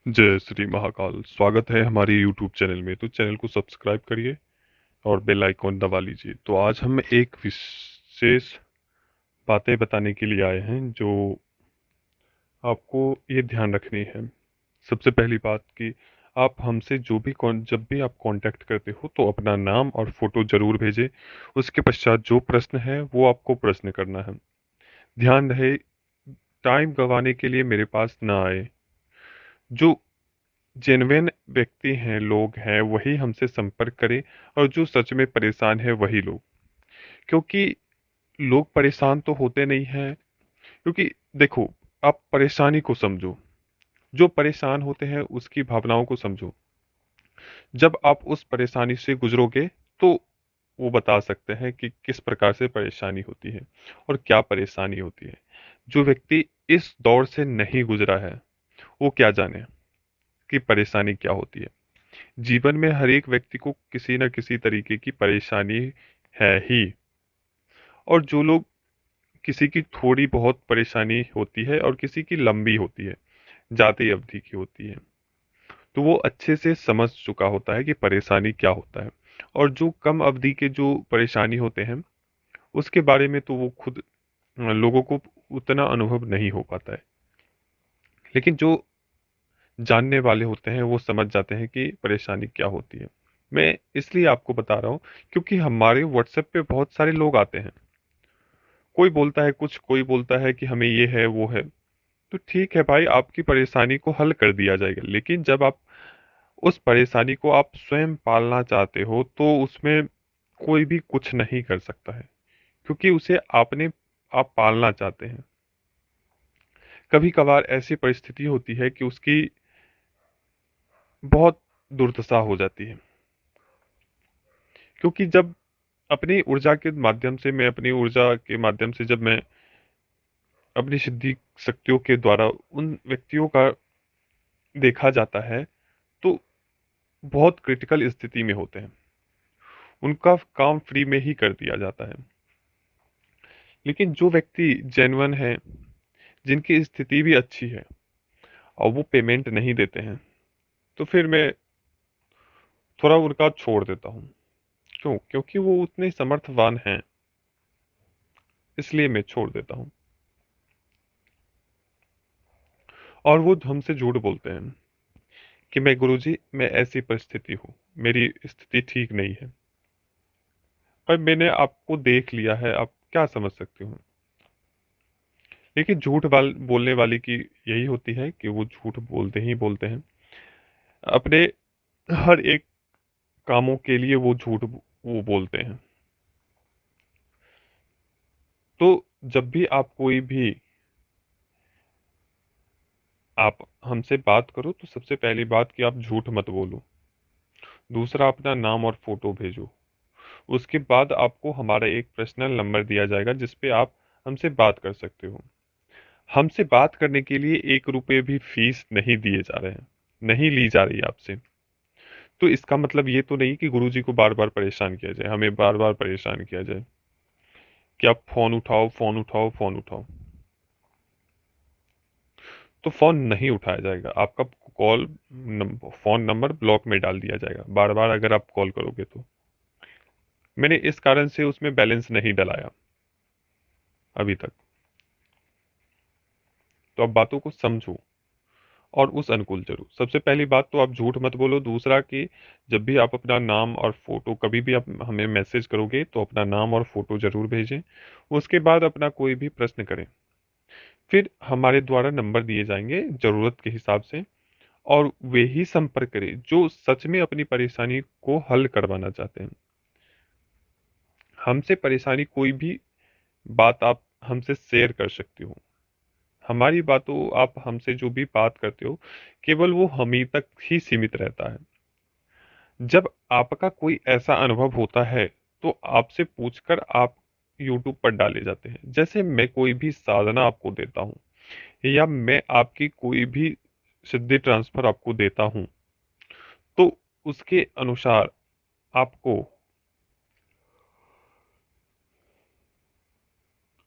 जय श्री महाकाल। स्वागत है हमारे YouTube चैनल में। तो चैनल को सब्सक्राइब करिए और बेल आइकॉन दबा लीजिए। तो आज हम एक विशेष बातें बताने के लिए आए हैं जो आपको ये ध्यान रखनी है। सबसे पहली बात कि आप हमसे जब भी आप कांटेक्ट करते हो तो अपना नाम और फोटो जरूर भेजें। उसके पश्चात जो प्रश्न है वो आपको प्रश्न करना है। ध्यान रहे, टाइम गंवाने के लिए मेरे पास ना आए। जो जेन्युइन व्यक्ति हैं, लोग हैं, वही हमसे संपर्क करें। और जो सच में परेशान है वही लोग, क्योंकि लोग परेशान तो होते नहीं हैं। क्योंकि देखो, आप परेशानी को समझो, जो परेशान होते हैं उसकी भावनाओं को समझो। जब आप उस परेशानी से गुजरोगे तो वो बता सकते हैं कि किस प्रकार से परेशानी होती है और क्या परेशानी होती है। जो व्यक्ति इस दौर से नहीं गुजरा है वो क्या जाने कि परेशानी क्या होती है। जीवन में हर एक व्यक्ति को किसी न किसी तरीके की परेशानी है ही। और जो लोग, किसी की थोड़ी बहुत परेशानी होती है और किसी की लंबी होती है, ज्यादा अवधि की होती है, तो वो अच्छे से समझ चुका होता है कि परेशानी क्या होता है। और जो कम अवधि के जो परेशानी होते हैं उसके बारे में तो वो खुद लोगों को उतना अनुभव नहीं हो पाता है। लेकिन जो जानने वाले होते हैं वो समझ जाते हैं कि परेशानी क्या होती है। मैं इसलिए आपको बता रहा हूँ क्योंकि हमारे व्हाट्सएप पे बहुत सारे लोग आते हैं। कोई बोलता है कुछ, कोई बोलता है कि हमें ये है वो है। तो ठीक है भाई, आपकी परेशानी को हल कर दिया जाएगा, लेकिन जब आप उस परेशानी को आप स्वयं पालना चाहते हो तो उसमें कोई भी कुछ नहीं कर सकता है, क्योंकि उसे आप पालना चाहते हैं। कभी कभार ऐसी परिस्थिति होती है कि उसकी बहुत दुर्दशा हो जाती है। क्योंकि जब अपनी ऊर्जा के माध्यम से जब मैं अपनी सिद्धि शक्तियों के द्वारा उन व्यक्तियों का देखा जाता है तो बहुत क्रिटिकल स्थिति में होते हैं, उनका काम फ्री में ही कर दिया जाता है। लेकिन जो व्यक्ति जेन्युइन है, जिनकी स्थिति भी अच्छी है और वो पेमेंट नहीं देते हैं, तो फिर मैं थोड़ा उनका छोड़ देता हूँ। क्यों? क्योंकि वो उतने समर्थवान हैं, इसलिए मैं छोड़ देता हूँ। और वो हमसे झूठ बोलते हैं कि मैं गुरुजी, मैं ऐसी परिस्थिति हूँ, मेरी स्थिति ठीक नहीं है। पर मैंने आपको देख लिया है, आप क्या समझ सकते हो। लेकिन बोलने वाले की यही होती है कि वो झूठ बोलते ही बोलते हैं। अपने हर एक कामों के लिए वो झूठ वो बोलते हैं। तो जब भी आप कोई भी आप हमसे बात करो तो सबसे पहली बात कि आप झूठ मत बोलो। दूसरा, अपना नाम और फोटो भेजो। उसके बाद आपको हमारा एक पर्सनल नंबर दिया जाएगा जिस पे आप हमसे बात कर सकते हो। हमसे बात करने के लिए 1 रुपए भी फीस नहीं दिए जा रहे हैं, नहीं ली जा रही है आपसे। तो इसका मतलब ये तो नहीं कि गुरुजी को बार बार परेशान किया जाए, हमें बार बार परेशान किया जाए कि आप फोन उठाओ, फोन उठाओ, फोन उठाओ। तो फोन नहीं उठाया जाएगा आपका। फोन नंबर ब्लॉक में डाल दिया जाएगा बार बार अगर आप कॉल करोगे तो। मैंने इस कारण से उसमें बैलेंस नहीं डलाया अभी तक। तो आप बातों को समझो और उस अनुकूल चलो। सबसे पहली बात तो आप झूठ मत बोलो। दूसरा कि जब भी आप अपना नाम और फोटो, कभी भी आप हमें मैसेज करोगे तो अपना नाम और फोटो जरूर भेजें। उसके बाद अपना कोई भी प्रश्न करें, फिर हमारे द्वारा नंबर दिए जाएंगे जरूरत के हिसाब से। और वे ही संपर्क करें जो सच में अपनी परेशानी को हल करवाना चाहते हैं। हमसे परेशानी कोई भी बात आप हमसे शेयर कर सकते हो। हमारी बातों, आप हमसे जो भी बात करते हो, केवल वो हम ही तक ही सीमित रहता है। जब आपका कोई ऐसा अनुभव होता है तो आपसे पूछकर आप यूट्यूब पर डाले जाते हैं। जैसे मैं कोई भी साधना आपको देता हूँ या मैं आपकी कोई भी सिद्धि ट्रांसफर आपको देता हूँ, तो उसके अनुसार आपको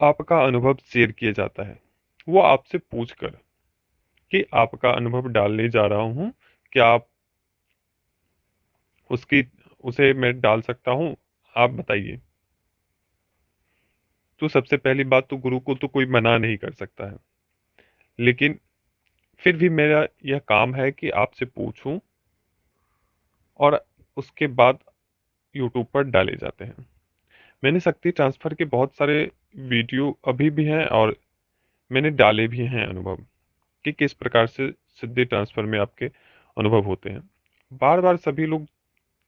आपका अनुभव शेयर किया जाता है, वो आपसे पूछकर कि आपका अनुभव डालने जा रहा हूँ। क्या आप उसकी उसे मैं डाल सकता हूँ? आप बताइए। तो सबसे पहली बात, तो गुरु को तो कोई मना नहीं कर सकता है, लेकिन फिर भी मेरा यह काम है कि आपसे पूछूं, और उसके बाद यूट्यूब पर डाले जाते हैं। मैंने शक्ति ट्रांसफर के बहुत सारे वीडियो अभी भी हैं, और मैंने डाले भी हैं अनुभव, कि किस प्रकार से सिद्धि ट्रांसफर में आपके अनुभव होते हैं। बार बार सभी लोग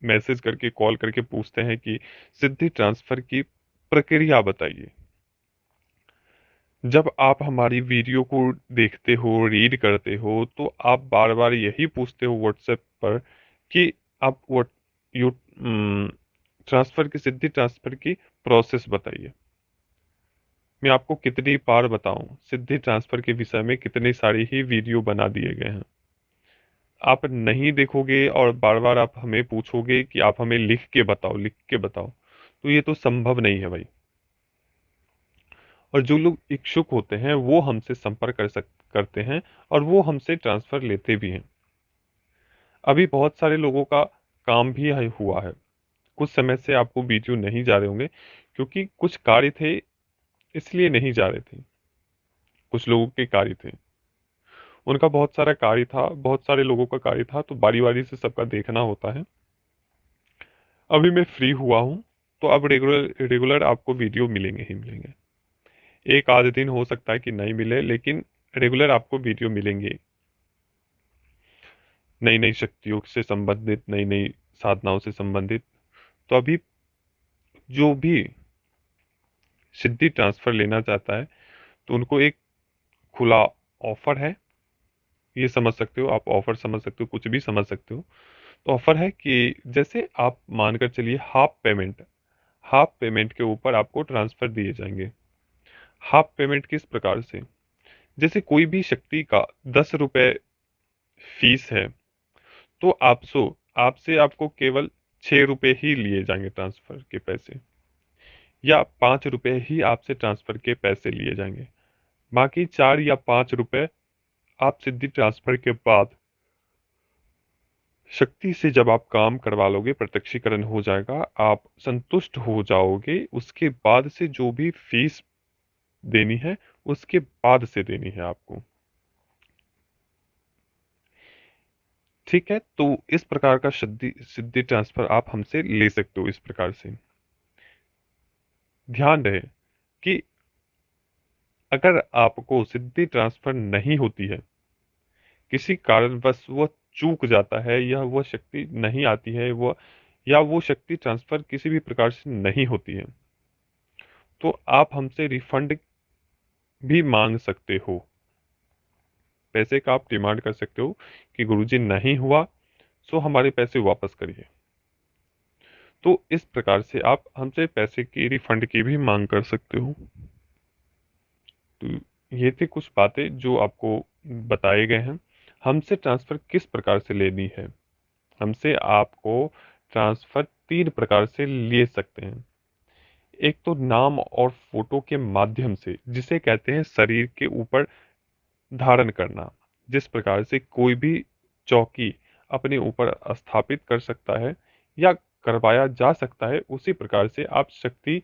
मैसेज करके, कॉल करके पूछते हैं कि सिद्धि ट्रांसफर की प्रक्रिया बताइए। जब आप हमारी वीडियो को देखते हो, रीड करते हो, तो आप बार बार यही पूछते हो व्हाट्सएप पर कि आप व्हाट यू ट्रांसफर की, सिद्धि ट्रांसफर की प्रोसेस बताइए। मैं आपको कितनी बार बताऊं, सिद्धि ट्रांसफर के विषय में कितने सारे ही वीडियो बना दिए गए हैं। आप नहीं देखोगे और बार बार आप हमें पूछोगे कि आप हमें लिख के बताओ, लिख के बताओ, तो ये तो संभव नहीं है भाई। और जो लोग इच्छुक होते हैं वो हमसे संपर्क करते हैं, और वो हमसे ट्रांसफर लेते भी हैं। अभी बहुत सारे लोगों का काम भी हुआ है। कुछ समय से आपको वीडियो नहीं जा रहे होंगे, क्योंकि कुछ कार्य थे, इसलिए नहीं जा रहे थे। कुछ लोगों के कार्य थे, उनका बहुत सारा कार्य था, बहुत सारे लोगों का कार्य था, तो बारी बारी से सबका देखना होता है। अभी मैं फ्री हुआ हूँ, तो अब रेगुलर रेगुलर आपको वीडियो मिलेंगे ही मिलेंगे। एक आध दिन हो सकता है कि नहीं मिले, लेकिन रेगुलर आपको वीडियो मिलेंगे। नई नई शक्तियों से संबंधित, नई नई साधनाओं से संबंधित। तो अभी जो भी सिद्धि ट्रांसफर लेना चाहता है, तो उनको एक खुला ऑफर है। ये समझ सकते हो आप, ऑफर समझ सकते हो, कुछ भी समझ सकते हो। तो ऑफर है कि जैसे आप मानकर चलिए, हाफ पेमेंट के ऊपर आपको ट्रांसफर दिए जाएंगे। हाफ पेमेंट किस प्रकार से? जैसे कोई भी शक्ति का 10 रुपए फीस है, तो आपसे आपको केवल 6 रुपए ही लिए जाएंगे ट्रांसफर के पैसे, या 5 रुपए ही आपसे ट्रांसफर के पैसे लिए जाएंगे। बाकी 4 या 5 रुपए आप सिद्धि ट्रांसफर के बाद शक्ति से जब आप काम करवा लोगे, प्रत्यक्षीकरण हो जाएगा, आप संतुष्ट हो जाओगे, उसके बाद से जो भी फीस देनी है, उसके बाद से देनी है आपको। ठीक है, तो इस प्रकार का सिद्धि सिद्धि ट्रांसफर आप हमसे ले सकते हो। इस प्रकार से ध्यान रहे कि अगर आपको सिद्धि ट्रांसफर नहीं होती है, किसी कारणवश वह चूक जाता है, या वह शक्ति नहीं आती है, वह या वो शक्ति ट्रांसफर किसी भी प्रकार से नहीं होती है, तो आप हमसे रिफंड भी मांग सकते हो। पैसे का आप डिमांड कर सकते हो कि गुरुजी नहीं हुआ, सो हमारे पैसे वापस करिए। तो इस प्रकार से आप हमसे पैसे की रिफंड की भी मांग कर सकते हो। तो ये थी कुछ बातें जो आपको बताए गए हैं। हमसे ट्रांसफर किस प्रकार से लेनी है? हमसे आपको ट्रांसफर 3 प्रकार से ले सकते हैं। एक तो नाम और फोटो के माध्यम से, जिसे कहते हैं शरीर के ऊपर धारण करना। जिस प्रकार से कोई भी चौकी अपने ऊपर स्थापित कर सकता है, या करवाया जा सकता है, उसी प्रकार से आप शक्ति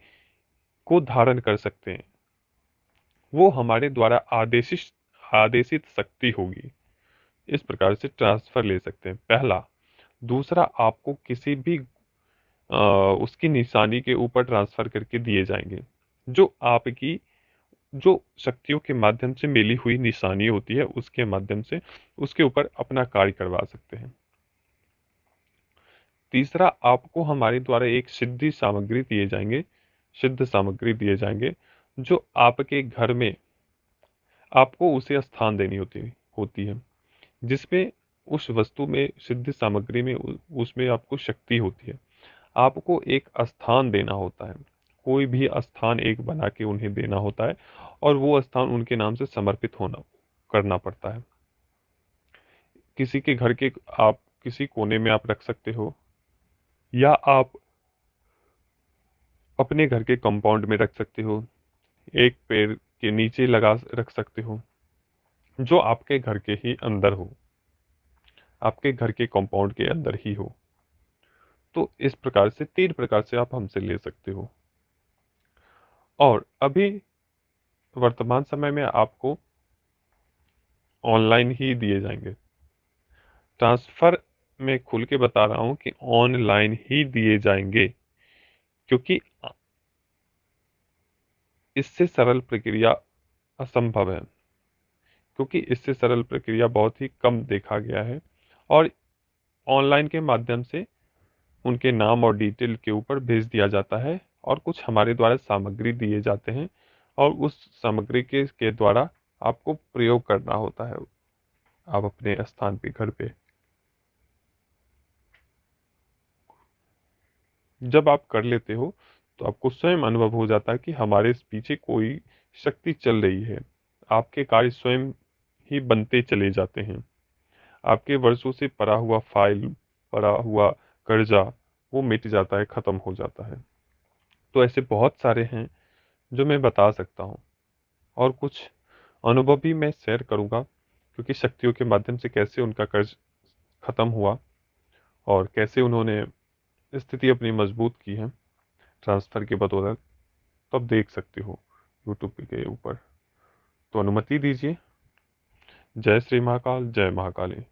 को धारण कर सकते हैं। वो हमारे द्वारा आदेशित आदेशित शक्ति होगी। इस प्रकार से ट्रांसफर ले सकते हैं, पहला। दूसरा, आपको किसी भी उसकी निशानी के ऊपर ट्रांसफर करके दिए जाएंगे, जो आपकी जो शक्तियों के माध्यम से मिली हुई निशानी होती है, उसके माध्यम से उसके ऊपर अपना कार्य करवा सकते हैं। तीसरा, आपको हमारे द्वारा एक सिद्ध सामग्री दिए जाएंगे, जो आपके घर में आपको उसे स्थान देनी होती है, जिसमें उस वस्तु में, सिद्ध सामग्री में, उसमें आपको शक्ति होती है। आपको एक स्थान देना होता है, कोई भी स्थान एक बना के उन्हें देना होता है, और वो स्थान उनके नाम से समर्पित होना करना पड़ता है। किसी के घर के आप किसी कोने में आप रख सकते हो, या आप अपने घर के कंपाउंड में रख सकते हो, एक पेड़ के नीचे लगा रख सकते हो। जो आपके घर के ही अंदर हो, आपके घर के कंपाउंड के अंदर ही हो। तो इस प्रकार से 3 प्रकार से आप हमसे ले सकते हो। और अभी वर्तमान समय में आपको ऑनलाइन ही दिए जाएंगे। ट्रांसफर में खुल के बता रहा हूं कि ऑनलाइन ही दिए जाएंगे, क्योंकि इससे सरल प्रक्रिया असंभव है। क्योंकि इससे सरल प्रक्रिया बहुत ही कम देखा गया है। और ऑनलाइन के माध्यम से उनके नाम और डिटेल के ऊपर भेज दिया जाता है, और कुछ हमारे द्वारा सामग्री दिए जाते हैं, और उस सामग्री के द्वारा आपको प्रयोग करना होता है आप अपने स्थान पे, घर पे। जब आप कर लेते हो तो आपको स्वयं अनुभव हो जाता है कि हमारे पीछे कोई शक्ति चल रही है। आपके कार्य स्वयं ही बनते चले जाते हैं। आपके वर्षों से पड़ा हुआ फाइल, पड़ा हुआ कर्जा, वो मिट जाता है, खत्म हो जाता है। तो ऐसे बहुत सारे हैं जो मैं बता सकता हूँ, और कुछ अनुभव भी मैं शेयर करूंगा, क्योंकि शक्तियों के माध्यम से कैसे उनका कर्ज खत्म हुआ और कैसे उन्होंने स्थिति अपनी मजबूत की है ट्रांसफर की बदौलत। तब देख सकते हो यूट्यूब के ऊपर। तो अनुमति दीजिए। जय श्री महाकाल, जय महाकाली।